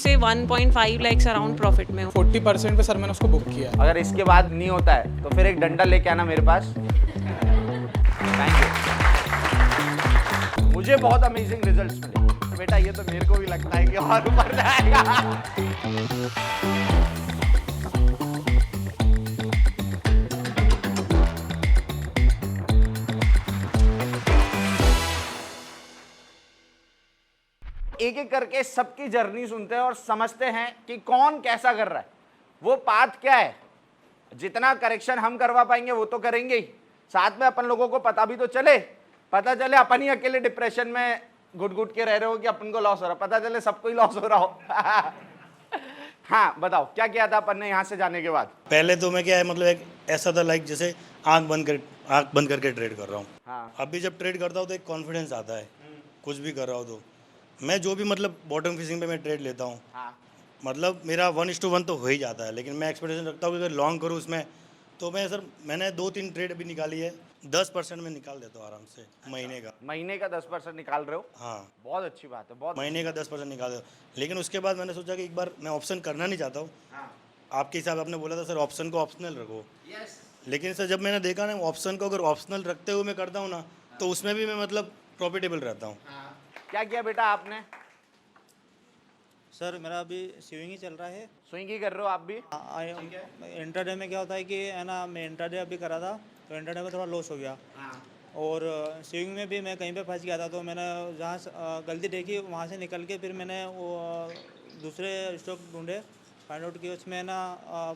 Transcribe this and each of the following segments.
से 1.5 lakhs around profit में हूँ। 40% पे सर मैंने उसको बुक किया। अगर इसके बाद नहीं होता है तो फिर एक डंडा लेके आना मेरे पास। Thank you. मुझे बहुत अमेजिंग रिजल्ट्स मिले। तो बेटा ये तो मेरे को भी लगता है कि और ऊपर जाएगा। एक एक करके सबकी जर्नी सुनते हैं और समझते हैं कि कौन कैसा कर रहा है, वो पाथ क्या है। जितना करेक्शन हम करवा पाएंगे वो तो करेंगे ही, साथ में अपन लोगों को पता भी तो चले। पता चले अपन ही अकेले डिप्रेशन में घुट घुट के रह रहे हो कि अपन को लॉस हो रहा, पता चले सबको ही लॉस हो रहा हो। हाँ बताओ क्या किया था अपन ने यहाँ से जाने के बाद? पहले तो मैं क्या है मतलब एक ऐसा था लाइक जैसे आंख बंद करके ट्रेड कर रहा हूँ। हाँ। अभी जब ट्रेड करता हूँ तो एक कॉन्फिडेंस आता है, कुछ भी कर रहा हूँ तो मैं जो भी मतलब बॉटम फिशिंग पे मैं ट्रेड लेता हूँ। हाँ। मतलब मेरा 1:1 तो हो ही जाता है, लेकिन मैं एक्सपेक्टेशन रखता हूँ कि अगर लॉन्ग करूँ उसमें तो मैंने 2-3 ट्रेड अभी निकाली है, 10% में निकाल देता हूँ आराम से महीने का 10% निकाल रहे हो? हाँ, बहुत अच्छी बात है, बहुत महीने का 10% निकाल देता हूँ। लेकिन उसके बाद मैंने सोचा कि एक बार मैं ऑप्शन करना नहीं चाहता हूँ। हाँ। आपके हिसाब आपने बोला था सर ऑप्शन को ऑप्शनल रखो। यस। लेकिन सर जब मैंने देखा ना ऑप्शन को अगर ऑप्शनल रखते हुए मैं करता हूँ ना तो उसमें भी मैं मतलब प्रॉफिटेबल रहता हूँ। हाँ। क्या किया बेटा आपने? सर मेरा अभी स्विंग ही चल रहा है। स्विंग ही कर रहे हो आप भी? इंट्राडे में क्या होता है कि है ना, मैं इंट्राडे अभी करा था तो इंट्राडे में थोड़ा लॉस हो गया। और स्विंग में भी मैं कहीं पे फंस गया था, तो मैंने जहाँ गलती देखी वहाँ से निकल के फिर मैंने वो दूसरे स्टॉक ढूंढे, फाइंड आउट किया, उसमें ना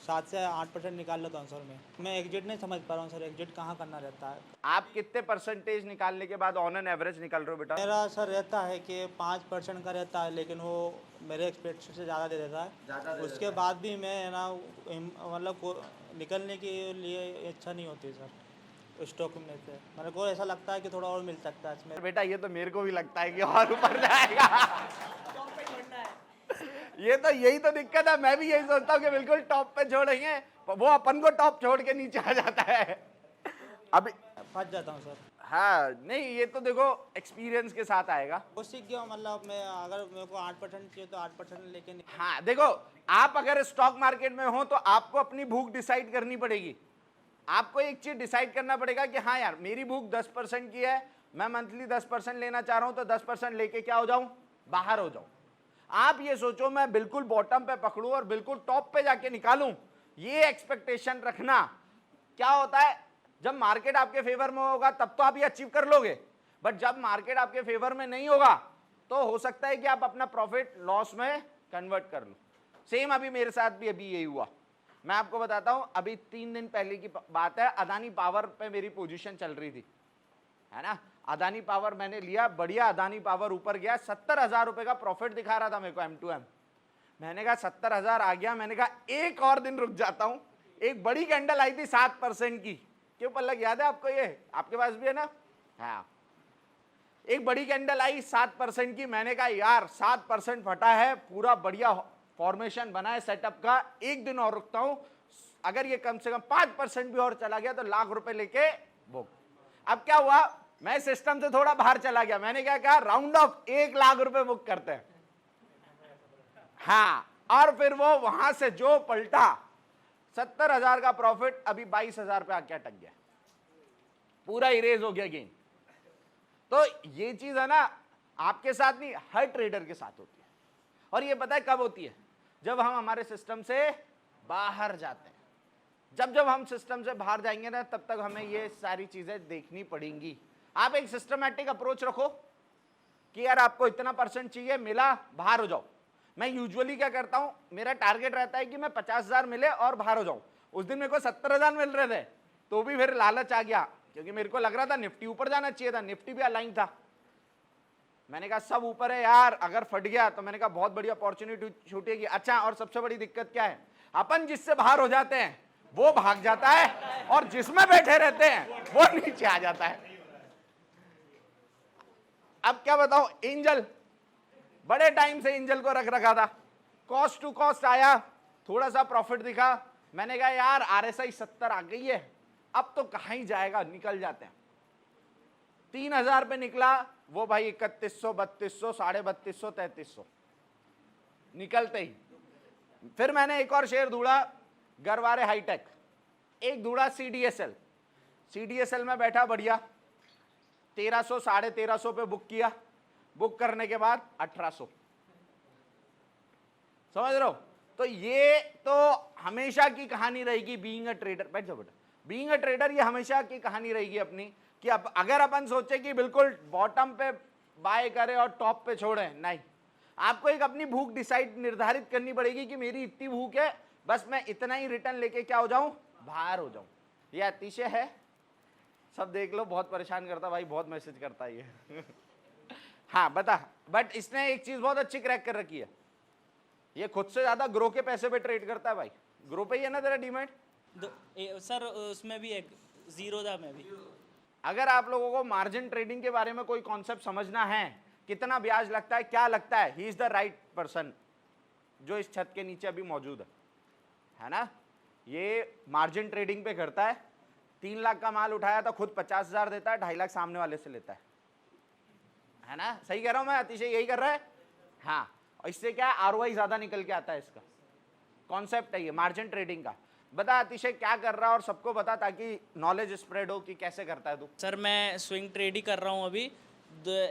7 से 8% निकाल लेता हूँ सर। मैं एग्जिट नहीं समझ पा रहा हूँ सर, एग्जिट कहाँ करना रहता है। आप कितने परसेंटेज निकालने के बाद ऑन एन एवरेज निकाल रहे हो बेटा? मेरा सर रहता है कि 5% का रहता है, लेकिन वो मेरे एक्सपेक्टेशन से ज़्यादा दे देता है। उसके बाद भी मैं ना मतलब निकलने के लिए इच्छा नहीं होती सर स्टॉक में से। मेरे को ऐसा लगता है कि थोड़ा और मिल सकता है इसमें। बेटा ये तो मेरे को भी लगता है कि और ऊपर जाएगा। ये तो यही तो दिक्कत है, मैं भी यही सोचता हूँ कि बिल्कुल टॉप पे छोड़ेंगे, वो अपन को टॉप छोड़ के नीचे आ जाता है। अभी फंस जाता हूँ सर। हाँ नहीं, ये तो देखो एक्सपीरियंस के साथ आएगा। वो सीख गया, मतलब मैं अगर मेरे को 8% चाहिए तो 8% लेके नहीं। हाँ देखो, आप अगर स्टॉक मार्केट में हो तो आपको अपनी भूख डिसाइड करनी पड़ेगी। आपको एक चीज डिसाइड करना पड़ेगा कि हाँ यार मेरी भूख 10% की है, मैं मंथली 10% लेना चाह रहा हूं, तो 10% लेके क्या हो जाऊं, बाहर हो जाऊं। आप ये सोचो मैं बिल्कुल बॉटम पे पकड़ूं और बिल्कुल टॉप पे जाके निकालूं, ये एक्सपेक्टेशन रखना। क्या होता है, जब मार्केट आपके फेवर में होगा तब तो आप ये अचीव कर लोगे, बट जब मार्केट आपके फेवर में नहीं होगा तो हो सकता है कि आप अपना प्रॉफिट लॉस में कन्वर्ट कर लो। सेम अभी मेरे साथ भी अभी यही हुआ। मैं आपको बताता हूं, अभी 3 दिन पहले की बात है, अदानी पावर पे मेरी पोजीशन चल रही थी, है ना। अदानी पावर मैंने लिया, बढ़िया अदानी पावर ऊपर गया, 70,000 रुपए का प्रॉफिट दिखा रहा था मेरे को M2M। मैंने कहा 70,000 आ गया, मैंने कहा एक और दिन रुक जाता हूं। एक बड़ी कैंडल आई थी 7% की, क्यों पल्लग याद है आपको? ये आपके पास भी है ना? हाँ, एक बड़ी कैंडल आई 7% की। मैंने कहा यार 7% फटा है, पूरा बढ़िया फॉर्मेशन बना है सेटअप का, एक दिन और रुकता हूं, अगर ये कम से कम 5% भी और चला गया तो लाख रुपए लेके बुक। अब क्या हुआ, मैं सिस्टम से थोड़ा बाहर चला गया, मैंने क्या कहा राउंड ऑफ 1 लाख रुपए बुक करते हैं। हाँ, और फिर वो वहां से जो पलटा, 70,000 का प्रॉफिट अभी 22,000 पे आके अटक गया, पूरा इरेज हो गया गेन। तो ये चीज है ना, आपके साथ नहीं हर ट्रेडर के साथ होती है। और ये पता है कब होती है? जब हम हमारे सिस्टम से बाहर जाते हैं। जब हम सिस्टम से बाहर जाएंगे ना, तब तक हमें ये सारी चीजें देखनी पड़ेंगी। आप एक सिस्टमैटिक अप्रोच रखो कि यार आपको इतना परसेंट चाहिए, मिला बाहर हो जाओ। मैं यूजुअली क्या करता हूं, मेरा टारगेट रहता है कि मैं 50,000 मिले और बाहर हो जाऊं। उस दिन मेरे को 70,000 मिल रहे थे, तो भी फिर लालच आ गया, क्योंकि मेरे को लग रहा था निफ्टी ऊपर जाना चाहिए था, निफ्टी भी अलाइन था। मैंने कहा सब ऊपर है यार, अगर फट गया तो मैंने कहा बहुत बड़ी अपॉर्चुनिटी छूटेगी। अच्छा, और सबसे बड़ी दिक्कत क्या है, अपन जिससे बाहर हो जाते हैं वो भाग जाता है, और जिसमें बैठे रहते हैं वो नीचे आ जाता है। अब क्या बताऊं, एंजल, बड़े टाइम से एंजल को रख रखा था, कॉस्ट टू कॉस्ट आया, थोड़ा सा प्रॉफिट दिखा, मैंने कहा यार RSI 70 आ गई है, अब तो कहां ही जाएगा, निकल जाते हैं। 3,000 पे निकला वो भाई 3100, 3200, 3250, 3300। निकलते ही। फिर मैंने एक और शेयर ढूंढा, गरवारे हाईटेक, एक ढूंढा सीडीएसएल। सीडीएसएल में बैठा बढ़िया, 1300 1350 पे बुक किया, बुक करने के बाद 1800, समझ रहे हो? तो ये तो हमेशा की कहानी रहेगी बीइंग अ ट्रेडर। बैठ जाओ बेटा, बीइंग अ ट्रेडर ये हमेशा की कहानी रहेगी अपनी, कि अब अगर अपन सोचे कि बिल्कुल बॉटम पे बाय करें और टॉप पे छोड़ें, नहीं, आपको एक अपनी भूख डिसाइड निर्धारित करनी पड़ेगी कि मेरी इतनी भूख है, बस मैं इतना ही रिटर्न लेके क्या हो जाऊं, बाहर हो जाऊं। ये अतिशय है, सब देख लो, बहुत परेशान करता भाई, बहुत मैसेज करता है ये हाँ बता, बट इसने एक चीज बहुत अच्छी क्रैक कर रखी है, ये खुद से ज्यादा ग्रो के पैसे पे ट्रेड करता है भाई। ग्रो पे ही है ना तेरा डीमैट? सर उसमें भी एक जीरोधा में भी। अगर आप लोगों को मार्जिन ट्रेडिंग के बारे में कोई कॉन्सेप्ट समझना है, कितना ब्याज लगता है, क्या लगता है, he is the right person जो इस छत के नीचे अभी मौजूद है ना? ये मार्जिन ट्रेडिंग पे करता है, 3 लाख का माल उठाया तो खुद 50,000 देता है, 2.5 लाख सामने वाले से लेता है ना? सही कह रहा हूं मैं? अतिशय यही कर रहा है। हाँ, और इससे क्या है, आरओआई ज्यादा निकल के आता है। इसका कॉन्सेप्ट है ये मार्जिन ट्रेडिंग का। बता अतिशय क्या कर रहा है और सबको बता, ताकि नॉलेज स्प्रेड हो कि कैसे करता है तू। सर मैं स्विंग ट्रेड ही कर रहा हूँ अभी।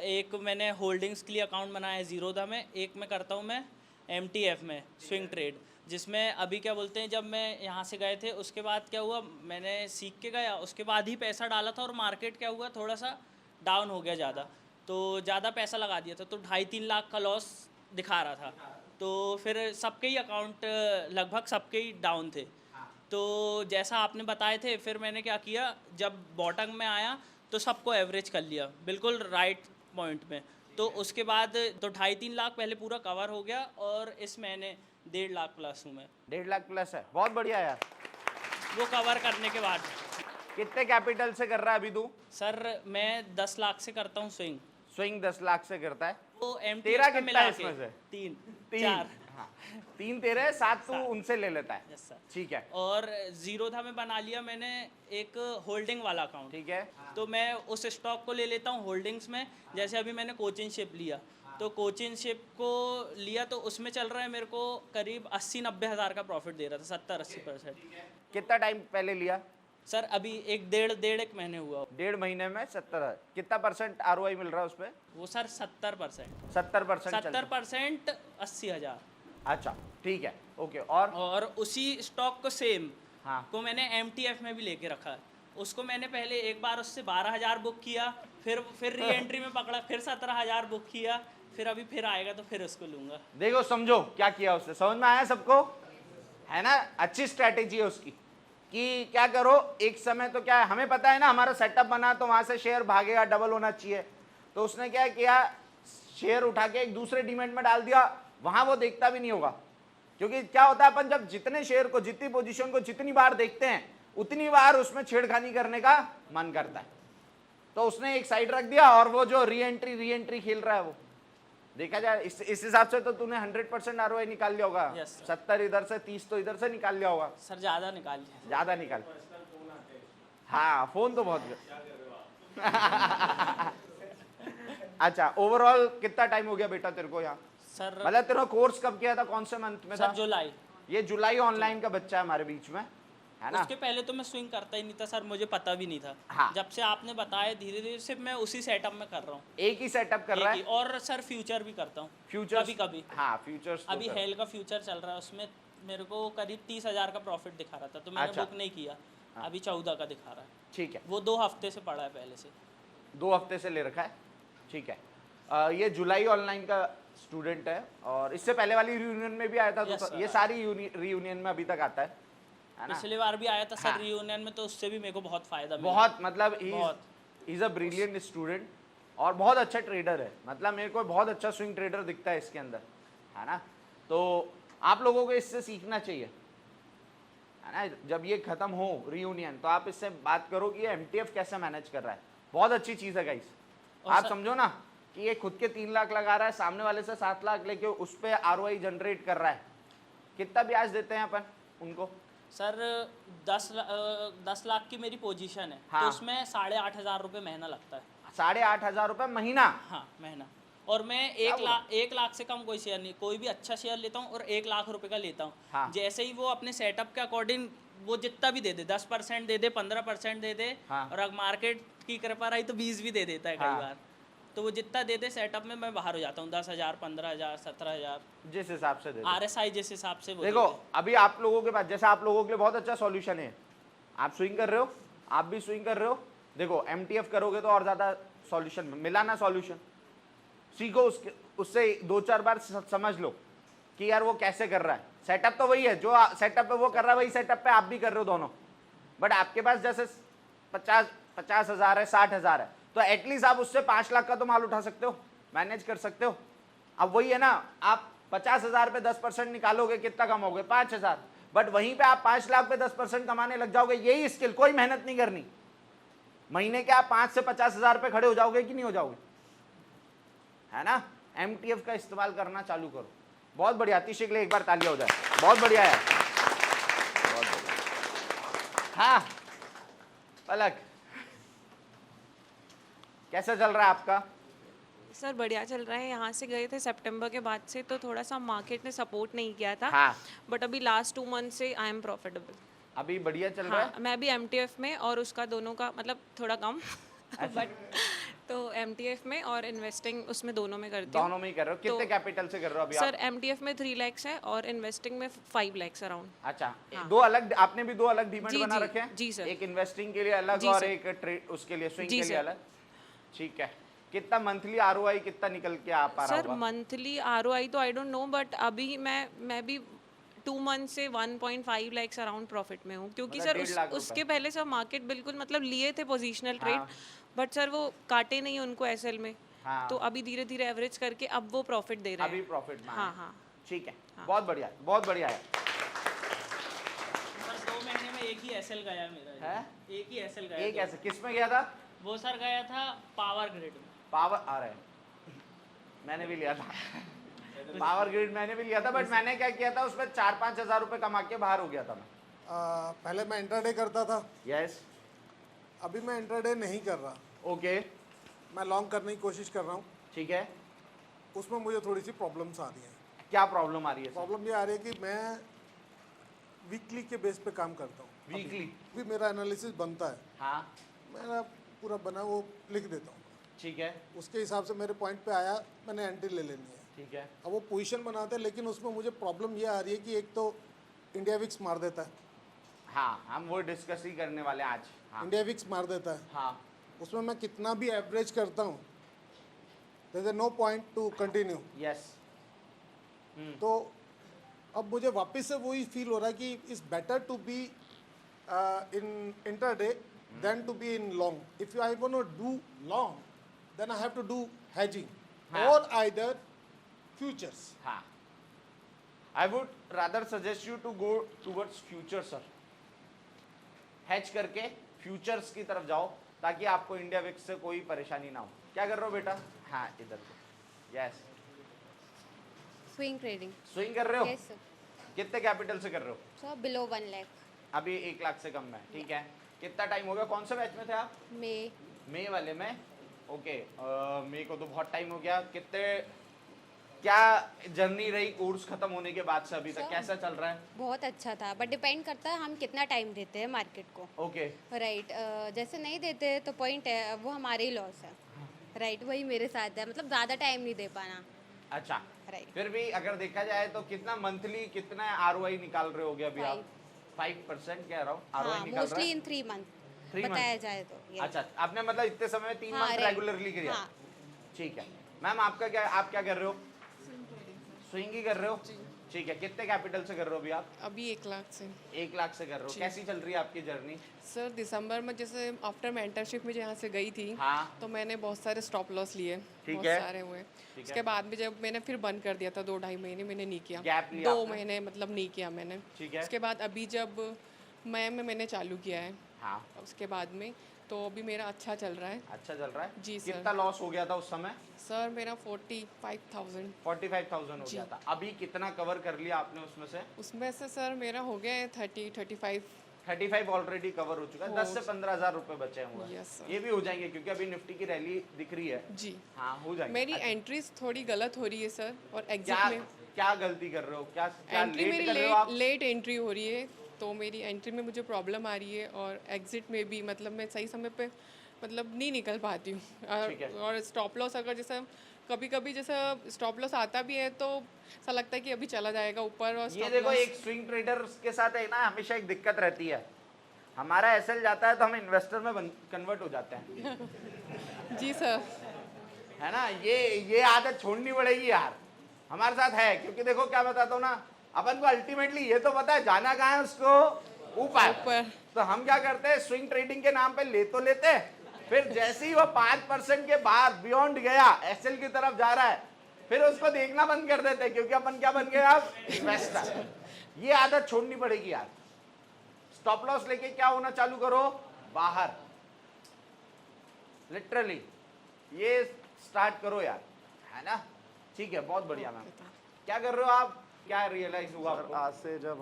एक मैंने होल्डिंग्स के लिए अकाउंट बनाया है जीरोधा में, एक मैं करता हूँ मैं एमटीएफ में स्विंग ट्रेड, जिसमें अभी क्या बोलते हैं, जब मैं यहाँ से गए थे उसके बाद क्या हुआ, मैंने सीख के गया, उसके बाद ही पैसा डाला था और मार्केट क्या हुआ, थोड़ा सा डाउन हो गया ज़्यादा, तो ज़्यादा पैसा लगा दिया था, तो 2.5-3 लाख का लॉस दिखा रहा था। तो फिर सबके ही अकाउंट लगभग सबके ही डाउन थे। तो जैसा आपने बताए थे, फिर मैंने क्या किया, जब बॉटम में आया तो सबको एवरेज कर लिया बिल्कुल राइट पॉइंट में। तो उसके बाद तो 2.5-3 लाख पहले पूरा कवर हो गया, और इस महीने 1.5 लाख प्लस हूँ मैं। 1.5 लाख प्लस है, बहुत बढ़िया यार। वो कवर करने के बाद कितने कैपिटल से कर रहा है अभी तू? सर मैं 10 लाख से करता हूँ स्विंग। स्विंग 10 लाख से करता है। वो तेरा MTF का कितना मिला है के इसमें से? 3 तीन। 4। हाँ, 3 तेरे, 7 तू उनसे ले लेता है। Yes sir. ठीक है, और जीरोधा में बना लिया मैंने एक होल्डिंग वाला अकाउंट। ठीक है। तो मैं उस स्टॉक को ले लेता हूँ होल्डिंग्स में। जैसे अभी मैंने कोचिंग शिप लिया, तो कोचिंग शिप को लिया तो उसमें चल रहा है मेरे को करीब 80-90 हज़ार का प्रॉफिट दे रहा था, 70-80%। कितना टाइम पहले लिया? सर अभी एक डेढ़ महीने हुआ। 1.5 महीने में 70। कितना % आरओआई मिल रहा है उसपे? वो सर 70%। 70% 70% 80 हज़ार। अच्छा ठीक है, ओके। और उसी स्टॉक को सेम हाँ को मैंने एमटीएफ में भी लेके रखा है। उसको मैंने पहले एक बार उससे 12,000 बुक किया, फिर री एंट्री में पकड़ा, फिर 17,000 बुक किया, फिर अभी फिर आएगा तो फिर उसको लूंगा। देखो समझो क्या किया उसने, समझ में आया सबको? है ना, अच्छी स्ट्रैटेजी है उसकी कि क्या करो, एक समय तो क्या है, हमें पता है ना हमारा सेटअप बना तो वहां से शेयर भागेगा, डबल होना चाहिए। तो उसने क्या किया, शेयर उठा के एक दूसरे डीमैट में डाल दिया, वहां वो देखता भी नहीं होगा। क्योंकि क्या होता है, अपन जब जितने शेयर को, जितनी पोजीशन को जितनी बार देखते हैं, उतनी बार उसमें छेड़खानी करने का मन करता है। तो उसने एक साइड रख दिया, और वो जो री एंट्री खेल रहा है, वो देखा जाए इस हिसाब से तो तूने 100% आरओआई निकाल लिया होगा। Yes, 70 इधर से, 30 तो इधर से निकाल लिया होगा। सर ज़्यादा निकाल लिया। ज्यादा निकाल। हाँ फोन तो बहुत अच्छा, ओवरऑल कितना टाइम हो गया बेटा तेरे को यहाँ? सर मतलब तेरा कोर्स कब किया था, कौन से मंथ में था? सर जुलाई। ये जुलाई ऑनलाइन का बच्चा है हमारे बीच में, है ना? उसके पहले तो मैं स्विंग करता ही नहीं था सर, मुझे पता भी नहीं था। हाँ। जब से आपने बताया धीरे धीरे से मैं उसी सेटअप में कर रहा हूँ। एक ही सेटअप कर रहा है? और सर फ्यूचर भी करता हूँ फ्यूचर्स कभी कभी। हाँ फ्यूचर्स अभी हेल का फ्यूचर चल रहा है, उसमें मेरे को करीब 30,000 का प्रॉफिट दिखा रहा था, तो मैंने अच्छा। बुक नहीं किया। अभी 14 का दिखा रहा है। ठीक है, वो 2 हफ्ते से पड़ा है पहले से। 2 हफ्ते से ले रखा है, ठीक है। ये जुलाई ऑनलाइन का स्टूडेंट है, और इससे पहले वाली रियूनियन में भी आया था। Yes, तो sir. ये सारी रियूनियन में अभी तक आता है ना? पिछली बार भी आया था सर हाँ। रियूनियन में, तो उससे भी मेरे को बहुत फायदा मिला। बहुत, मतलब बहुत। इज अ ब्रिलियंट स्टूडेंट और बहुत अच्छा ट्रेडर है। मतलब मेरे को बहुत अच्छा स्विंग ट्रेडर दिखता है इसके अंदर, है ना? तो आप लोगों को इससे सीखना चाहिए, है ना? जब ये खत्म हो रियूनियन, तो आप इससे बात करो कि ये एमटीएफ कैसे मैनेज कर रहा है। बहुत अच्छी चीज़ है गाइस। आप समझो ना कि ये खुद के 3 लाख लगा रहा है, सामने वाले से 7 लाख लेके उस पर आरओआई जनरेट कर रहा है। कितना ब्याज देते हैं अपन उनको? सर 10 लाख की मेरी पोजीशन है। हाँ। तो उसमें 8,500 रुपये महीना लगता है। 8,500 रुपये महीना? हाँ महीना। और मैं 1 लाख से कम कोई शेयर नहीं, कोई भी अच्छा शेयर लेता हूँ और 1 लाख रुपए का लेता हूँ। हाँ। जैसे ही वो अपने सेटअप के अकॉर्डिंग वो जितना भी दे दे, 10% दे दे, 15% दे दे, हाँ। और अगर मार्केट की कृपा रही तो 20 भी दे देता है कई हाँ। बार। तो वो जितना दे दे सेटअप में मैं बाहर हो जाता हूँ, 10,000, 15,000, 17,000, जिस हिसाब से दे दो। RSI जिस हिसाब से वो देखो दे दे। अभी आप लोगों के पास, जैसे आप लोगों के लिए बहुत अच्छा सॉल्यूशन है, आप स्विंग कर रहे हो, आप भी स्विंग कर रहे हो। देखो MTF करोगे तो और ज्यादा सॉल्यूशन मिला ना, सॉल्यूशन सीखो, उससे 2-4 बार समझ लो कि यार वो कैसे कर रहा है। सेटअप तो वही है, जो सेटअप पे वो कर रहा है वही सेटअप पे आप भी कर रहे हो दोनों, बट आपके पास जैसे 50,000 है, 60,000 है, तो एटलीस्ट आप उससे 5 लाख का तो माल उठा सकते हो, मैनेज कर सकते हो। अब वही है ना, आप 50,000 पे 10% निकालोगे, कितना कमाओगे? 5,000। बट वहीं पे आप 5 लाख पे 10% कमाने लग जाओगे। यही स्किल, कोई मेहनत नहीं करनी, महीने के आप 5 से 50,000 पे खड़े हो जाओगे कि नहीं हो जाओगे, है ना। MTF का इस्तेमाल करना चालू करो। बहुत बढ़िया, अतिशय के लिए एक बार तालियां हो जाए, बहुत बढ़िया है, बहुत बढ़िया। हाँ पलक, कैसा चल रहा है आपका? सर बढ़िया चल रहा है। यहाँ से गए थे सितंबर के बाद से, तो थोड़ा सा मार्केट ने सपोर्ट नहीं किया था। हाँ। बट अभी लास्ट 2 मंथ से आई एम प्रॉफिटेबल। अभी बढ़िया चल रहा है। हाँ, मैं भी MTF में और उसका दोनों का मतलब थोड़ा कम बट तो MTF में और इन्वेस्टिंग उसमें दोनों में करती हूँ। दोनों में ही कर रहे हो? कितने कैपिटल से कर रहे हो अभी सर आप? MTF में 3 lakhs है और इन्वेस्टिंग में 5 lakhs अराउंड। अच्छा, हाँ। दो अलग, आपने भी 2 अलग डीमैट जी, बना जी, रखे हैं? जी सर। एक इन्वेस्टिंग के लिए अलग जी और सर। एक ट्रेड उसके लिए, स्विंग जी के लिए सर। अलग। ठीक है, कितना मंथली ROI कितना निकल के आ पा रहा सर होगा? मंथली ROI तो आई डोंट नो, बट अभी मैं भी 2 मंथ से 1.5 lakhs अराउंड प्रॉफिट में हूँ, क्योंकि मतलब सर 1.5 लाख उसके पहले सर मार्केट बिल्कुल मतलब लिए थे पोजिशनल ट्रेड, हाँ। बट सर वो काटे नहीं उनको SL में। हाँ। तो अभी धीरे धीरे एवरेज करके अब वो प्रॉफिट दे रहे अभी हैं। प्रॉफिट में हाँ आए। हाँ। ठीक है, बहुत बढ़िया, बहुत बढ़िया है। सर 2 महीने में एक ही SL गया मेरा। है? एक ही SL गया। एक ऐसे किस में गया था? वो सर गया था पावर ग्रिड में। पावर आ रहा है, मैंने भी लिया था पावर ग्रिड मैंने भी लिया था, बट मैंने क्या किया था उसमें 4-5 हजार रुपए कमा के बाहर हो गया था मैं। पहले मैं इंट्राडे करता था, यस। अभी मैं इंट्राडे नहीं कर रहा, ओके, मैं लॉन्ग करने की कोशिश कर रहा हूँ। ठीक है। उसमें मुझे थोड़ी सी प्रॉब्लम्स आ रही हैं। क्या प्रॉब्लम आ रही है? प्रॉब्लम ये आ रही है कि मैं वीकली के बेस पे काम करता हूँ। वीकली? भी मेरा एनालिसिस बनता है, हाँ, मेरा पूरा बना वो लिख देता हूँ, ठीक है, उसके हिसाब से मेरे पॉइंट पे आया, मैंने एंट्री ले लेनी है। ठीक है। अब वो पोजीशन बनाते हैं, लेकिन उसमें मुझे प्रॉब्लम ये आ रही है कि एक तो इंडिया विक्स मार देता है, हाँ, हम वो डिस्कस ही करने वाले हैं आज। हाँ, इंडिया विक्स मार देता है, हाँ, उसमें मैं कितना भी एवरेज करता हूँ, there is no point to continue. Yes. तो अब मुझे वापस से वही फील हो रहा है कि it's better to be in intraday than to be in long. If I want to do long then I have to do hedging और आइदर फ्यूचर्स। हाँ, I would rather suggest you to go towards future sir. Hedge करके futures की तरफ जाओ, ताकि आपको India VIX से कोई परेशानी ना हो। क्या कर रहे हो बेटा? हाँ, इधर को। Yes, swing trading. स्विंग कर रहे हो? Yes sir. कितने कैपिटल से कर रहे हो? Sir below 1 lakh. अभी 1 लाख से कम में, ठीक है। कितना टाइम हो गया? कौन से बैच में थे आप? मे वाले में? ओके, मे को तो बहुत टाइम हो गया। कितने, क्या जर्नी रही कोर्स खत्म होने के बाद से अभी तक? सर, कैसा चल रहा है? बहुत अच्छा था, बट डिपेंड करता है हम कितना टाइम देते हैं मार्केट को। ओके, राइट, जैसे नहीं देते तो पॉइंट है, वो हमारे ही लॉस है। राइट, वही मेरे साथ है, मतलब ज़्यादा टाइम नहीं दे पाना। अच्छा। राइट। फिर भी अगर देखा जाए तो कितना मंथली कितना ROI निकाल रहे होगे अभी आप? 5% कह रहा हूँ ROI हाँ, निकाल रहा मोस्टली है? इन 3 मंथ 3 बताया month? जाए तो। yes। अच्छा, आपने मतलब इतने समय में 3 हाँ, मंथ right। रेगुलरली किया? हाँ। ठीक है। मैम आपका क्या, आप क्या कर रहे हो? स्विंग ही कर रहे हो? ठीक है। कितने कैपिटल से कर रहे हो अभी आप? अभी 1 लाख से। 1 लाख से कर रहे हो। कैसी चल रही है आपकी जर्नी? सर दिसंबर में जैसे आफ्टर मेंटरशिप में जहाँ से गई थी, हाँ, तो मैंने बहुत सारे स्टॉप लॉस लिए, ठीक बहुत है। सारे हुए। ठीक उसके है। बाद में जब मैंने फिर बंद कर दिया था 2-2.5 महीने मैंने नहीं किया, गैप लिया 2 आपने? महीने मतलब नहीं किया मैंने। ठीक है। उसके बाद अभी जब मई में मैंने चालू किया है, हाँ, उसके बाद में तो अभी मेरा अच्छा चल रहा है। अच्छा चल रहा है। जी सर। कितना लॉस हो गया था उस समय? सर मेरा 45,000। 45,000 हो जी। गया था। अभी कितना कवर कर लिया आपने उसमें से? उसमें से सर मेरा हो गया है 30-35 35 ऑलरेडी कवर हो चुका है, 10 से 15,000 रुपए बचे हुए हैं। Yes, sir. ये भी हो जाएंगे क्योंकि अभी निफ्टी की रैली दिख रही है। जी हाँ हो जाएंगे। मेरी एंट्रीज थोड़ी गलत हो रही है सर, और क्या एग्जिट में क्या गलती कर रहे हो, क्या क्या एंट्री लेट मेरी कर रहे हो आप? लेट एंट्री हो रही है, तो मेरी एंट्री में मुझे प्रॉब्लम आ रही है, और एग्जिट में भी मतलब मैं सही समय पे मतलब नहीं निकल पाती हूँ। ठीक है। और स्टॉप लॉस अगर जैसा कभी कभी जैसा स्टॉप लॉस आता भी है तो ऐसा लगता है कि अभी चला जाएगा ऊपर, और ये stop देखो loss- एक स्विंग ट्रेडर्स के साथ है ना, हमेशा एक दिक्कत रहती है, हमारा एसएल जाता है तो हम इन्वेस्टर में कन्वर्ट हो जाते हैं। जी सर। है ना, ये आदत छोड़नी पड़ेगी यार, हमारे साथ है। क्योंकि देखो क्या बताता हूँ ना, अपन को अल्टीमेटली ये तो पता है जाना कहाँ है उसको, ऊपर। तो हम क्या करते हैं, स्विंग ट्रेडिंग के नाम पे ले तो लेते हैं, फिर जैसे ही वो 5% के बाद बियॉन्ड गया, एसएल की तरफ जा रहा है, फिर उसको देखना बंद कर देते हैं, क्योंकि अपन क्या बन गए अब, इन्वेस्टर। ये आदत छोड़नी पड़ेगी यार। स्टॉप लॉस लेके क्या होना चालू करो, बाहर, लिटरली ये स्टार्ट करो यार, है ना। ठीक है, बहुत बढ़िया मैम। क्या कर रहे हो आप, क्या रियलाइज हुआ आपको? आज से जब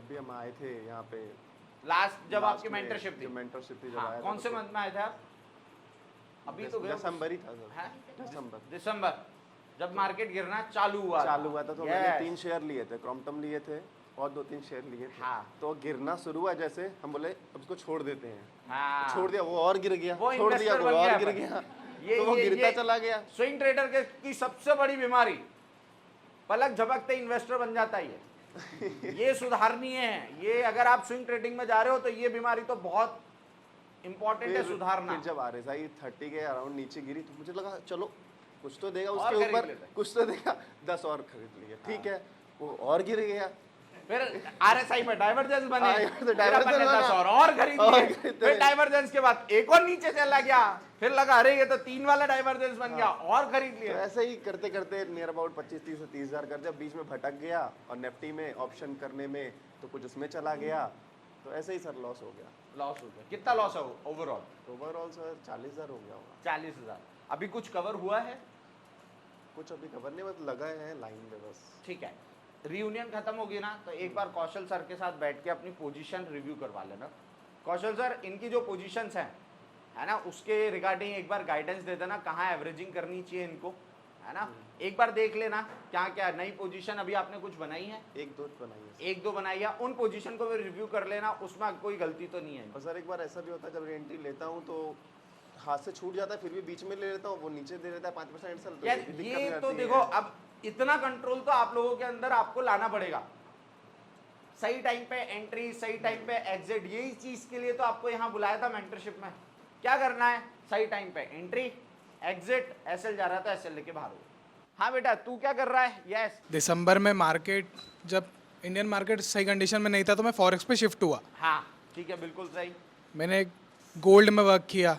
भी हम आए थे यहाँ पे लास्ट जब आपकी मेंटरशिप थी, मेंटरशिप थी जब हाँ, आया कौन था से तो मंथ में आए थे आप? अभी तो गए दिसंबर ही था सर, हैं? दिसंबर जब मार्केट गिरना चालू हुआ था तो Yes. मैंने 3 शेयर लिए थे, क्रॉम्पटन लिए थे और 2-3 शेयर लिए थे। हाँ। तो गिरना शुरू हुआ, जैसे हम बोले अब उसको छोड़ देते हैं, हाँ। छोड़ दिया, वो और गिर गया, वो छोड़ दिया, investor वो बन और गया गिर अपन। गया, ये तो वो ये- गिरता ये चला गया। स्विंग ट्रेडर की सबसे बड़ी बीमारी, पलक झपकते इन्वेस्टर बन जाता ही है। ये सुधारनी है, ये अगर आप स्विंग ट्रेडिंग में जा रहे हो तो ये बीमारी तो बहुत इंपॉर्टेंट है सुधारना। फिर जब RSI 30 के अराउंड नीचे गिरी तो मुझे लगा चलो कुछ तो देगा और उसके खरीद ऊपर, लेते हैं। कुछ तो देगा, 10 और खरीद लिए, ठीक है, वो और गिर गया। फिर RSI में डाइवर्जेंस बने, हाँ, तो फिर divergence अपन ने बना। 10 और खरीद और लिए, खरीदते फिर रहे। डाइवर्जेंस के बाद एक और नीचे चला गया, फिर लगा अरे ये तो 3 वाला डाइवर्जेंस बन गया, और खरीद तो लिया। ऐसे ही करते करते नियर अबाउट 25-30 से 30,000 कर दिया, बीच में भटक गया, और निफ्टी में ऑप्शन करने में तो कुछ उसमें चला गया, तो ऐसे ही सर लॉस हो गया। लॉस हो गया, कितना लॉस है ओवरऑल? ओवरऑल सर 40,000 हो गया होगा। 40,000। अभी कुछ कवर हुआ है? कुछ अभी खबर नहीं, बस लगा है लाइन में बस। ठीक है, रियूनियन खत्म होगी ना तो एक बार कौशल सर के साथ बैठ के अपनी पोजीशन रिव्यू करवा लेना। कौशल सर, इनकी जो पोजीशंस हैं, है ना, उसके रिगार्डिंग एक बार गाइडेंस दे देना, कहाँ एवरेजिंग करनी चाहिए इनको, है ना। एक बार देख लेना क्या क्या नई पोजीशन अभी आपने कुछ बनाई है, 1-2 बनाई है। 1-2 बनाई है, उन पोजीशन को भी रिव्यू कर लेना, उसमें कोई गलती तो नहीं है। और सर एक बार ऐसा भी होता है जब एंट्री लेता हूँ तो हाथ से छूट जाता है, फिर भी बीच में ले लेता हूँ, वो नीचे दे देता है 5% सर, तो यार भी दिक्कत ये हो तो जाती देखो, है। अब इतना कंट्रोल तो आप लोगों के अंदर आपको लाना पड़ेगा। सही टाइम पे एंट्री, सही टाइम पे एग्जिट, यही चीज के लिए तो आपको यहाँ बुलाया था मेंटरशिप में। क्या करना है, सही टाइम पे एंट्री, एग्जिट, एसएल जा रहा था एसएल लेके बाहर हो। हाँ बेटा, तू क्या कर रहा है? यस। दिसंबर में मार्केट, जब इंडियन मार्केट सही कंडीशन में नहीं था तो मैं फॉरेक्स पे शिफ्ट हुआ। हाँ ठीक है, बिल्कुल सही। मैंने गोल्ड में वर्क किया,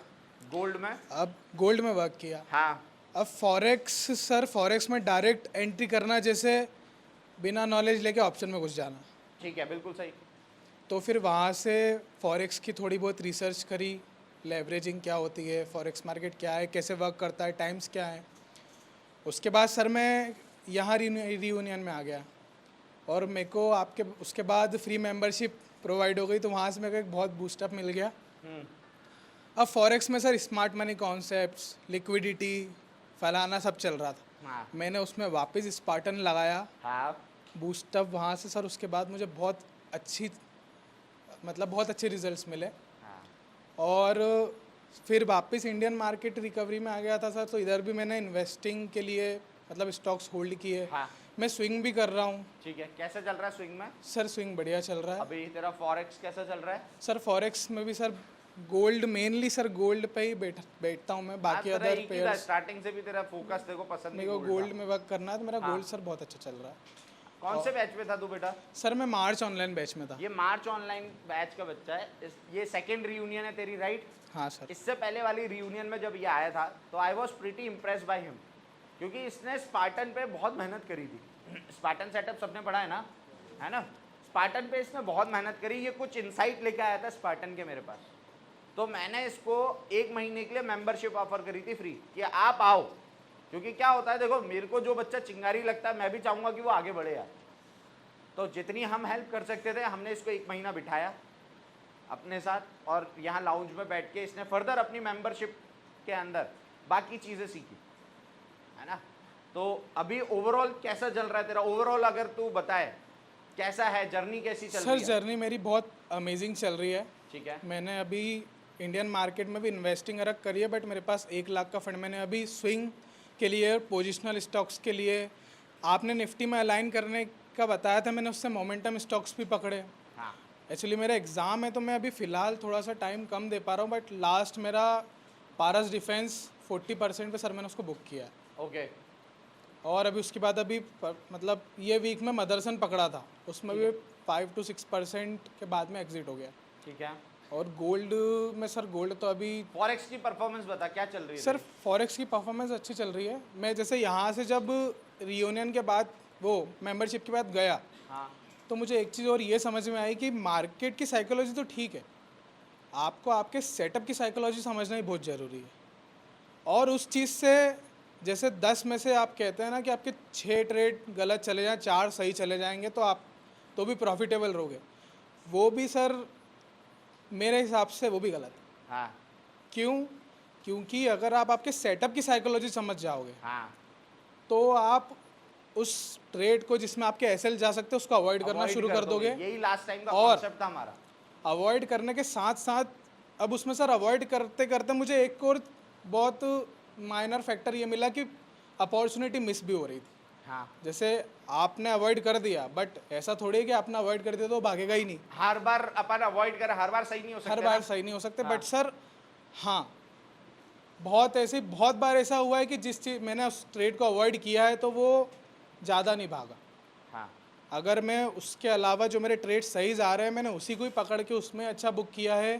गोल्ड में, अब गोल्ड में वर्क किया। हाँ अब फॉरेक्स, सर फॉरेक्स में डायरेक्ट एंट्री करना, जैसे बिना नॉलेज लेके ऑप्शन में घुस जाना। ठीक है, बिल्कुल सही। तो फिर वहाँ से फॉरेक्स की थोड़ी बहुत रिसर्च करी, लेवरेजिंग क्या होती है, फॉरेक्स मार्केट क्या है, कैसे वर्क करता है, टाइम्स क्या है। उसके बाद सर मैं यहाँ रियूनियन में आ गया, और मेरे को आपके उसके बाद फ्री मेंबरशिप प्रोवाइड हो गई, तो वहाँ से मेरे को एक बहुत बूस्टअप मिल गया। अब फॉरेक्स में sir smart money concepts, liquidity, फलाना सब चल रहा था। हाँ मैंने उसमें वापस स्पार्टन लगाया, हाँ बूस्टअप वहाँ से सर। उसके बाद मुझे बहुत अच्छे रिजल्ट्स मिले, हाँ। और फिर वापस इंडियन मार्केट रिकवरी में आ गया था सर। तो इधर भी मैंने इन्वेस्टिंग के लिए मतलब स्टॉक्स होल्ड किए। हाँ। मैं स्विंग भी कर रहा हूँ ठीक है, कैसे चल रहा है स्विंग में? सर, स्विंग बढ़िया चल रहा है। अभी तेरा फॉरेक्स कैसा चल रहा है? सर फॉरेक्स में भी sir gold, mainly sir gold पे ही बैठता हूँ मैं, बाकी हाँ, तेरा अदर एक ही था, पेयर्स स्टार्टिंग से भी तेरा फोकस देखो पसंद मेरे नहीं को gold गोल्ड था। में वर्क करना है, तो मेरा हाँ। गोल्ड सर बहुत अच्छा चल रहा है। कौन से बैच में था तू बेटा? सर मैं मार्च ऑनलाइन बैच में था। ये मार्च ऑनलाइन बैच का बच्चा है। ये सेकंड रियूनियन है तेरी, राइट? हाँ सर। इससे पहले वाली रियूनियन में जब ये आया था तो I was pretty impress by him, क्योंकि इसने स्पार्टन पे बहुत मेहनत करी थी। स्पार्टन सेटअप सबने पढ़ा है ना? स्पार्टन पे इसने बहुत मेहनत करी। ये कुछ इंसाइट लेके आया था स्पार्टन के मेरे पास, तो मैंने इसको 1 महीने के लिए मेंबरशिप ऑफर करी थी फ्री, कि आप आओ। क्योंकि क्या होता है, देखो मेरे को जो बच्चा चिंगारी लगता है मैं भी चाहूँगा कि वो आगे बढ़े यार, तो जितनी हम हेल्प कर सकते थे हमने इसको 1 महीना बिठाया अपने साथ और यहाँ लाउंज में बैठ के इसने फर्दर अपनी मेंबरशिप के अंदर बाकी चीज़ें सीखी, है ना। तो अभी ओवरऑल कैसा चल रहा है तेरा? ओवरऑल अगर तू बताए कैसा है, जर्नी कैसी चल रही सर है? जर्नी मेरी बहुत अमेजिंग चल रही है। ठीक है, मैंने अभी इंडियन मार्केट में भी इन्वेस्टिंग अलग करी है, बट मेरे पास 1 लाख का फंड मैंने अभी स्विंग के लिए, पोजिशनल स्टॉक्स के लिए, आपने निफ्टी में अलाइन करने का बताया था, मैंने उससे मोमेंटम स्टॉक्स भी पकड़े। हाँ एक्चुअली मेरा एग्ज़ाम है तो मैं अभी फ़िलहाल थोड़ा सा टाइम कम दे पा रहा हूँ, बट लास्ट मेरा पारस डिफेंस 40% पे सर मैंने उसको बुक किया है। ओके, और अभी उसके बाद अभी मतलब ये वीक में मदरसन पकड़ा था, उसमें भी 5 to 6% के बाद में एग्जिट हो गया। ठीक है। और गोल्ड में सर, गोल्ड तो अभी फॉरेक्स की परफॉर्मेंस बता, क्या चल रही है? सर फॉरेक्स की परफॉर्मेंस अच्छी चल रही है। मैं जैसे यहाँ से जब रियूनियन के बाद वो मेंबरशिप के बाद गया, हाँ तो मुझे एक चीज़ और ये समझ में आई कि मार्केट की साइकोलॉजी तो ठीक है, आपको आपके सेटअप की साइकोलॉजी समझना ही बहुत ज़रूरी है। और उस चीज़ से जैसे 10 में से आप कहते हैं ना कि आपके 6 ट्रेड गलत चले जाएं, 4 सही चले जाएंगे, तो आप तो भी प्रॉफिटेबल रहोगे, वो भी सर मेरे हिसाब से वो भी गलत है। हाँ क्यों? क्योंकि अगर आप आपके सेटअप की साइकोलॉजी समझ जाओगे हाँ, तो आप उस ट्रेड को जिसमें आपके एसएल जा सकते हैं उसको अवॉइड करना avoid शुरू कर दोगे। यही लास्ट टाइम का और कॉन्सेप्ट था हमारा। अवॉइड करने के साथ साथ अब उसमें सर अवॉइड करते करते मुझे एक और बहुत माइनर फैक्टर ये मिला कि अपॉर्चुनिटी मिस भी हो रही थी। हाँ, जैसे आपने अवॉइड कर दिया, बट ऐसा थोड़ी है कि आपने अवॉइड कर दिया तो वो भागेगा ही नहीं। हर बार अपन अवॉइड करें, हर बार सही नहीं हो सकता। हर बार सही नहीं हो सकते, बट सर हाँ, बहुत बार ऐसा हुआ है कि जिस चीज़ मैंने उस ट्रेड को अवॉइड किया है तो वो ज़्यादा नहीं भागा। हाँ अगर मैं उसके अलावा जो मेरे ट्रेड सही जा रहे हैं मैंने उसी को ही पकड़ के उसमें अच्छा बुक किया है,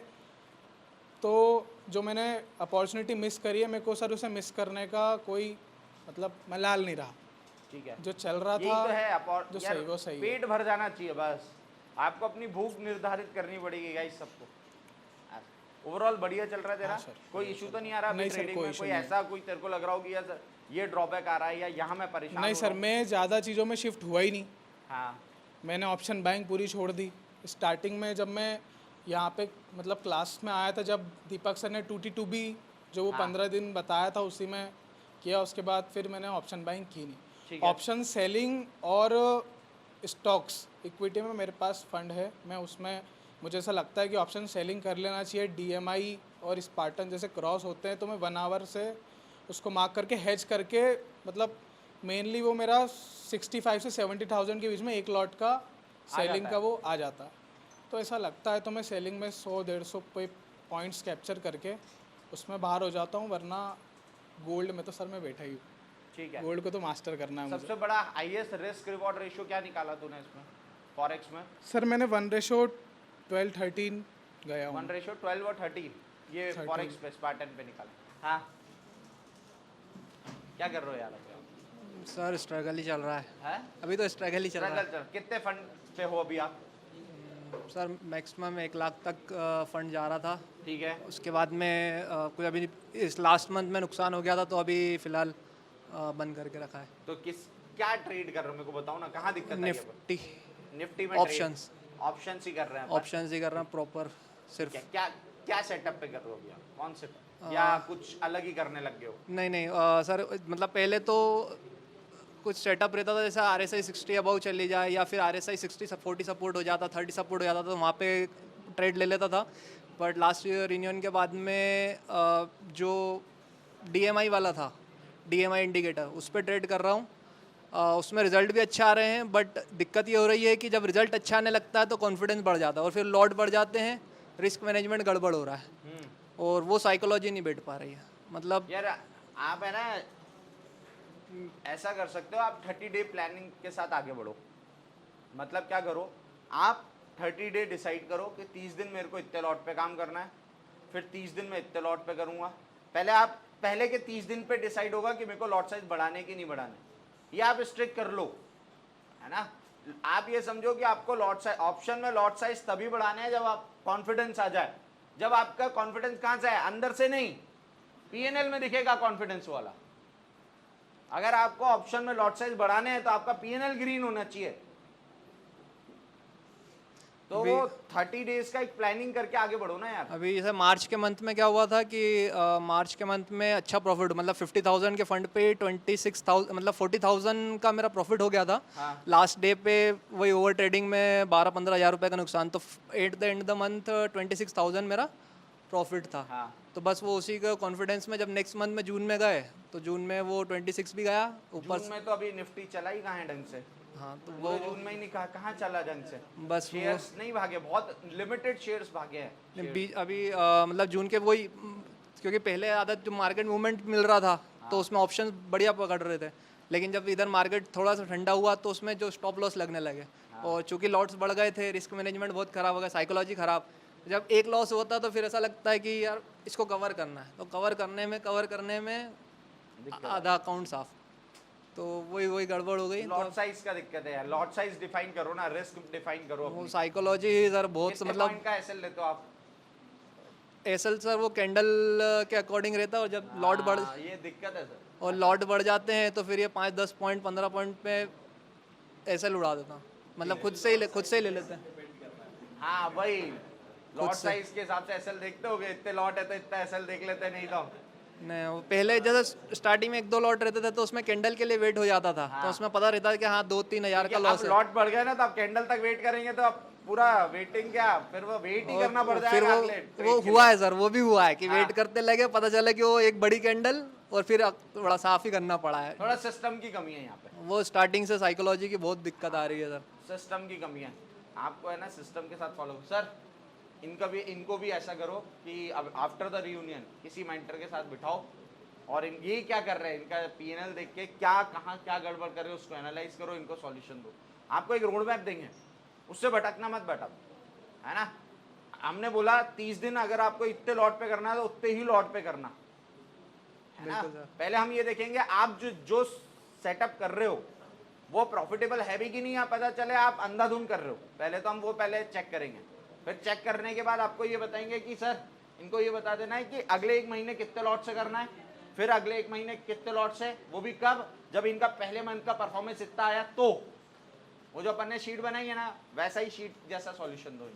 तो जो मैंने अपॉर्चुनिटी मिस करी है मेरे को सर उसे मिस करने का कोई मतलब मलाल नहीं रहा। ठीक है, जो चल रहा यही था तो है जो यार, सही वो सही है। पेट भर जाना चाहिए बस। आपको अपनी भूख निर्धारित करनी पड़ेगी गाइस सबको। ओवरऑल बढ़िया चल रहा है तेरा? हाँ सर, कोई इशू तो नहीं आ रहा नहीं सर, ट्रेडिंग कोई में? issue कोई नहीं। ऐसा कोई तेरे को लग रहा हो कि यार ये ड्रॉबैक आ रहा है या यहाँ मैं परेशान नहीं हो सर, रहा हूँ? मैं ज़्यादा चीज़ों में शिफ्ट हुआ ही नहीं। हाँ मैंने ऑप्शन बाइंग पूरी छोड़ दी। स्टार्टिंग में जब मैं यहाँ पे मतलब क्लास में आया था, जब दीपक सर ने 2T2B जो वो 15 दिन बताया था उसी में किया, उसके बाद फिर मैंने ऑप्शन बाइंग की ठीक नहीं। है। ऑप्शन सेलिंग और स्टॉक्स इक्विटी में मेरे पास फंड है, मैं उसमें मुझे ऐसा लगता है कि ऑप्शन सेलिंग कर लेना चाहिए। DMI और स्पार्टन जैसे क्रॉस होते हैं तो मैं 1 आवर से उसको मार्क करके हेज करके, मतलब मेनली वो मेरा 65 से 70,000 के बीच में एक लॉट का सेलिंग जाता का वो आ जाता है। तो ऐसा लगता है तो मैं सेलिंग में 100-150 पॉइंट्स कैप्चर करके उसमें बाहर हो जाता हूँ, वरना गोल्ड में तो सर मैं बैठा ही हूँ। ठीक है। गोल्ड को तो मास्टर करना है मुझे। सबसे बड़ा हाईएस्ट रिस्क रिवॉर्ड रेशियो क्या निकाला तूने इसमें फॉरेक्स में? सर मैंने 1:12-13 गया हूँ। 1:12 और 13 ये 13 फॉरेक्स पे स्पार्टन पे निकाला। हाँ, क्या कर रहे हो यार अभी? सर स्ट्रगल ही चल रहा है, हैं? अभी तो स्ट्रगल ही चल रहा स्ट्रगल चल। कितने फंड पे हो अभी आप? है सर। मैक्सिमम 1 लाख तक फंड जा रहा था, ठीक है, उसके बाद में कुछ अभी इस लास्ट मंथ में नुकसान हो गया था तो अभी फ़िलहाल बंद करके रखा है। तो क्या ट्रेड कर रहे हो मेरे को बताओ ना, कहाँ दिक्कत आई है? निफ्टी निफ्टी में ऑप्शंस ऑप्शंस ही कर रहे हैं अपन? ऑप्शंस ही कर रहा हूँ प्रॉपर सिर्फ। क्या क्या सेटअप पे कर रहे हो अभी आप? कौन से या कुछ अलग ही करने लग गए हो? नहीं सर, मतलब पहले तो कुछ सेटअप रहता था, जैसा RSI 60 अबव चली जाए या फिर RSI 40 सपोर्ट हो जाता, 30 सपोर्ट हो जाता, तो वहाँ पे ट्रेड ले लेता था। बट लास्ट ईयर रिन्यून के बाद में जो DMI वाला था, DMI इंडिकेटर, उस पर ट्रेड कर रहा हूँ। उसमें रिजल्ट भी अच्छा आ रहे हैं, बट दिक्कत ये हो रही है कि जब रिजल्ट अच्छा आने लगता है तो कॉन्फिडेंस बढ़ जाता है और फिर लॉट बढ़ जाते हैं, रिस्क मैनेजमेंट गड़बड़ हो रहा है और वो साइकोलॉजी नहीं बैठ पा रही है। मतलब यार आप है ना ऐसा कर सकते हो, आप 30 डे प्लानिंग के साथ आगे बढ़ो। मतलब क्या करो, आप 30 डे डिसाइड करो कि 30 दिन मेरे को इतने लॉट पे काम करना है, फिर 30 दिन में इतने लॉट पे करूँगा। पहले के 30 दिन पे डिसाइड होगा कि मेरे को लॉट साइज बढ़ाने की नहीं बढ़ाने, ये आप स्ट्रिक्ट कर लो, है ना। आप ये समझो कि आपको लॉट साइज, ऑप्शन में लॉट साइज तभी बढ़ाने हैं जब आप कॉन्फिडेंस आ जाए। जब आपका कॉन्फिडेंस कहाँ से है? अंदर से नहीं, PNL में दिखेगा कॉन्फिडेंस वाला। अगर आपको ऑप्शन में लॉट साइज बढ़ाने हैं तो आपका PNL ग्रीन होना चाहिए, तो वो 30 डेज का एक प्लानिंग करके आगे बढ़ो ना यार। अभी जैसे मार्च के मंथ में क्या हुआ था कि मार्च के मंथ में अच्छा प्रॉफिट, मतलब 50,000 के फंड पे 26,000 मतलब 40,000 का मेरा प्रॉफिट हो गया था। लास्ट डे पे वही ओवर ट्रेडिंग में 12-15 हज़ार रुपये का नुकसान, तो at the end the month 26,000 मेरा प्रॉफिट था। तो बस वो उसी का कॉन्फिडेंस में जब नेक्स्ट मंथ में जून में गए तो जून में वो 26 भी गया ऊपर। जून में तो अभी निफ्टी चला ही कहाँ है ढंग से। हाँ तो वो जून में ही नहीं कहाँ चला ढंग से। बस वो शेयर्स नहीं भागे, बहुत लिमिटेड शेयर्स भागे हैं। अभी मतलब जून के वही क्योंकि पहले आदत जो मार्केट मूवमेंट मिल रहा था तो उसमें ऑप्शन बढ़िया पकड़ रहे थे, लेकिन जब इधर मार्केट थोड़ा सा ठंडा हुआ तो उसमें जो स्टॉप लॉस लगने लगे और चूंकि लॉट्स बढ़ गए थे, रिस्क मैनेजमेंट बहुत ख़राब हो गया, साइकोलॉजी ख़राब। जब एक लॉस होता तो फिर ऐसा लगता है कि यार इसको कवर करना है, तो कवर करने में आधा अकाउंट साफ, तो वही गड़बड़ हो गई। लॉट साइज का दिक्कत है यार, लॉट साइज डिफाइन करो ना, रिस्क डिफाइन करो। वो साइकोलॉजी सर बहुत मतलब पॉइंट का एसएल लेते हो आप? एसएल सर वो कैंडल के अकॉर्डिंग रहता है, और जब लॉट बढ़ ये दिक्कत है सर। और लॉट बढ़ जाते हैं तो फिर ये 5-10 पॉइंट 15 पॉइंट पे एसएल उड़ा देता हूँ, मतलब खुद से ही ले लेते हैं। हाँ वही लॉट साइज के हिसाब से एसएल देखते होगे, इतने लॉट है तो इतना एसएल देख लेते, नहीं तो नहीं। वो पहले जैसे स्टार्टिंग में 1-2 लॉट रहते थे तो उसमें कैंडल के लिए वेट हो जाता था। तो उसमें पता रहता है कि हाँ 2-3 हज़ार का लॉस है। लॉट बढ़ गया ना तो आप कैंडल तक वेट करेंगे तो आप पूरा वेटिंग क्या, फिर वो वेट ही करना पड़ जाएगा। फिर वो हुआ है सर, वो भी हुआ है कि वेट करते लगे, पता चला कि वो एक बड़ी कैंडल और फिर थोड़ा साफ ही करना पड़ा है। थोड़ा सिस्टम की कमी है यहाँ पे, वो स्टार्टिंग से साइकोलॉजी की बहुत दिक्कत आ रही है सर। सिस्टम की कमी है, आपको है ना सिस्टम के साथ फॉलो। सर इनको भी ऐसा करो कि अब आफ्टर द रियूनियन किसी मेंटर के साथ बिठाओ और ये क्या कर रहे हैं, इनका पीएनएल देख के क्या कहाँ क्या गड़बड़ कर रहे हो उसको एनालाइज करो, इनको सॉल्यूशन दो। आपको एक रोड मैप देंगे, उससे भटकना मत भटक, है ना। हमने बोला 30 दिन अगर आपको इतने लॉट पे करना है तो उतने ही लॉट पे करना है ना। पहले हम ये देखेंगे आप जो सेटअप कर रहे हो वो प्रॉफिटेबल है भी कि नहीं, आप पता चले आप अंधाधुंध कर रहे हो। पहले तो हम वो पहले चेक करेंगे, फिर चेक करने के बाद आपको ये बताएंगे कि सर इनको ये बता देना है कि अगले 1 महीने कितने लॉट से करना है, फिर अगले 1 महीने कितने लॉट से, वो भी कब, जब इनका पहले मंथ का परफॉर्मेंस इतना आया तो वो जो अपन ने शीट बनाई है ना वैसा ही शीट जैसा सॉल्यूशन दो।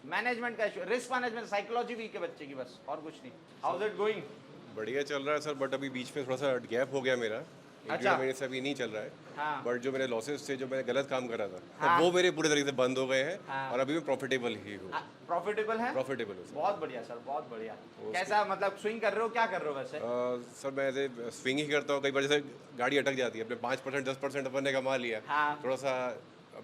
मैनेजमेंट का issue, risk management, psychology weak है बच्चे की, बस और कुछ नहीं। How is it going? बढ़िया चल रहा है सर, बट अभी बीच में थोड़ा सा गैप हो गया मेरा, 1-1.5 महीने से अभी नहीं चल रहा है। हाँ। बट जो मेरे लॉसेस थे, जो मैंने गलत काम करा था वो मेरे पूरे तरीके से बंद हो गए हैं। और अभी मैं प्रॉफिटेबल ही हूँ। प्रॉफिटेबल है? प्रॉफिटेबल हूँ सर। बहुत बढ़िया सर, बहुत बढ़िया। कैसा मतलब स्विंग कर रहे हो, क्या कर रहे हो वैसे? सर मैं ऐसे स्विंग ही करता हूँ, कई बार जैसे गाड़ी अटक जाती है, अपने 5% 10% अपन ने कमा लिया, थोड़ा सा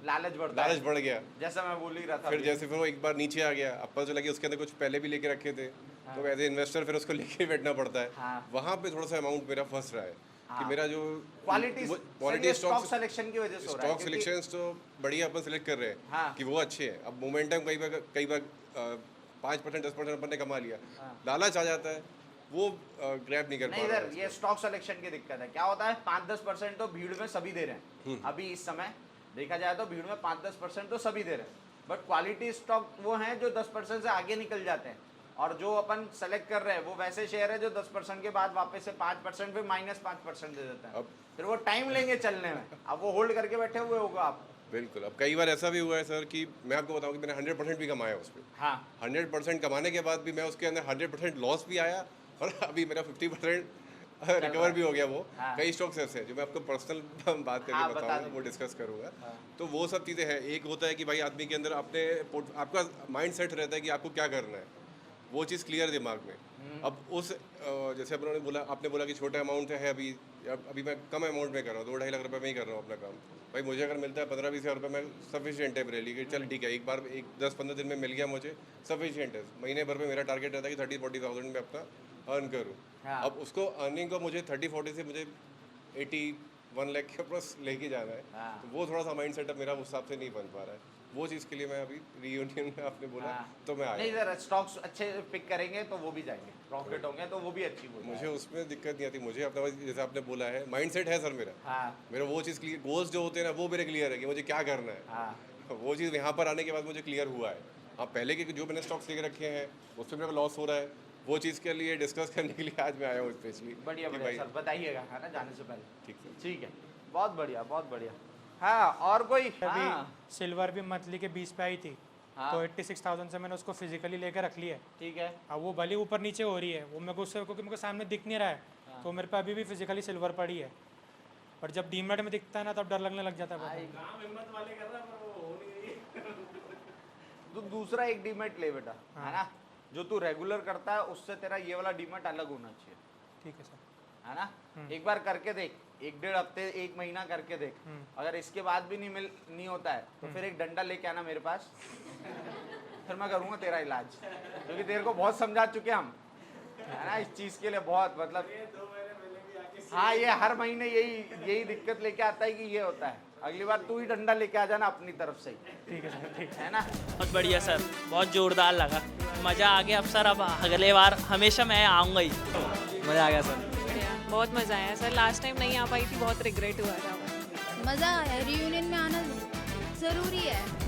लालच बढ़ गया, जैसा मैं बोल ही रहा था। फिर जैसे फिर वो एक बार नीचे आ गया, अब पता चला कि उसके अंदर कुछ पहले भी लेके रखे थे, तो एज ए इन्वेस्टर फिर उसको लेके बैठना पड़ता है। वहाँ पे थोड़ा सा अमाउंट मेरा फंस रहा है कि मेरा जो क्वालिटी स्टॉक सिलेक्शन की वजह से हो रहा है। स्टॉक सिलेक्शंस तो बढ़िया अपन सिलेक्ट कर रहे हैं कि वो अच्छे हैं। अब मोमेंटम कई बार 5% 10% अपन ने कमा लिया, लालच आ जाता है, वो ग्रैब नहीं कर पा रहा है। ये स्टॉक सिलेक्शन की दिक्कत है। क्या होता है 5-10% तो भीड़ में सभी दे रहे हैं, अभी इस समय देखा जाए तो भीड़ में 5-10% तो सभी दे रहे हैं, बट क्वालिटी स्टॉक वो हैं जो 10% से आगे निकल जाते हैं, और जो अपन सेलेक्ट कर रहे हैं वो वैसे शेयर है जो 10% के बाद वापस से 5% फिर -5% दे देते हैं। फिर वो टाइम लेंगे चलने में, अब वो होल्ड करके बैठे हुए होगा आप। बिल्कुल। अब कई बार ऐसा भी हुआ है सर कि मैं आपको बताऊं कि मैंने 100% भी कमाया उस पर। हाँ 100% कमाने के बाद भी मैं उसके अंदर 100% लॉस भी आया, और अभी मेरा 50% रिकवर भी हो गया। वो कई स्टॉक्स ऐसे हैं जो मैं आपको पर्सनल बात करके बताऊंगा, वो डिस्कस करूंगा। तो वो सब चीज़ें हैं। एक होता है कि भाई आदमी के अंदर आपका माइंड सेट रहता है कि आपको क्या करना है, वो चीज़ क्लियर दिमाग में। अब उस जैसे आपने बोला कि छोटा अमाउंट है, अभी मैं कम अमाउंट में कर रहा हूँ, 2-2.5 लाख रुपए में ही कर रहा हूँ अपना काम। भाई मुझे अगर मिलता है 15-20 हज़ार रुपये, मैं सफिशिएंट है मेरे लिए कि चल ठीक है, एक बार 10-15 दिन में मिल गया मुझे, सफिशिएंट है। महीने भर में मेरा टारगेट रहता है कि 30-40,000 में अपना अर्न करूँ। अब उसको अर्निंग को मुझे 30-40 से मुझे 81 लाख के प्लस लेके जाना है, तो वो थोड़ा सा माइंड सेटअप मेरा उस हिसाब से नहीं बन पा रहा है। वो चीज़ के लिए मैं अभी रियूनियन में आपने बोला तो मैं आया। नहीं सर, स्टॉक्स अच्छे पिक करेंगे तो वो भी जाएंगे, प्रॉफिट होंगे तो वो भी अच्छी हो। मुझे उसमें दिक्कत नहीं आती, मुझे अपना जैसे आपने बोला है माइंडसेट है सर मेरा वो चीज़ क्लियर, गोल्स जो होते हैं ना वो मेरे क्लियर है कि मुझे क्या करना है। वो चीज़ यहाँ पर आने के बाद मुझे क्लियर हुआ है। हाँ पहले के जो मैंने स्टॉक्स लेके रखे हैं उस पर मेरा लॉस हो रहा है, वो चीज़ के लिए डिस्कस करने के लिए आज मैं आया हूँ स्पेशली। बढ़िया सर, बताइएगा है ना जाने से पहले। ठीक है, ठीक है, बहुत बढ़िया बहुत बढ़िया। हाँ और कोई अभी सिल्वर भी मंथली के 20 पे आई थी, तो 86,000 से मैंने उसको फिजिकली लेकर रख लिया है। ठीक है। अब वो भले ऊपर नीचे हो रही है, वो मेरे को उससे क्योंकि मेरे को सामने दिख नहीं रहा है, तो मेरे पे अभी भी फिजिकली सिल्वर पड़ी है, पर जब डीमेट में दिखता है ना तब डर लगने लग जाता है। तो दूसरा एक डीमेट ले बेटा, है ना, जो तू रेगुलर करता है उससे तेरा ये वाला डीमेट अलग होना चाहिए। ठीक है सर, है ना, एक बार करके देख, 1-1.5 हफ्ते 1 महीना करके देख, अगर इसके बाद भी नहीं होता है तो फिर एक डंडा लेके आना मेरे पास, फिर मैं करूँगा तेरा इलाज, क्योंकि तेरे को बहुत समझा चुके हम, है ना, इस चीज़ के लिए बहुत मतलब। हाँ ये हर महीने यही दिक्कत लेके आता है कि ये होता है, अगली बार तू ही डंडा लेके आ जाना अपनी तरफ से। ठीक है सर, ठीक है ना। बहुत बढ़िया सर, बहुत जोरदार लगा, मज़ा आ गया। अब सर अब अगले बार हमेशा मैं आऊँगा ही। मज़ा आ गया सर, बहुत मज़ा आया सर, लास्ट टाइम नहीं आ पाई थी, बहुत रिग्रेट हुआ था। मज़ा आया, रियूनियन में आना ज़रूरी है।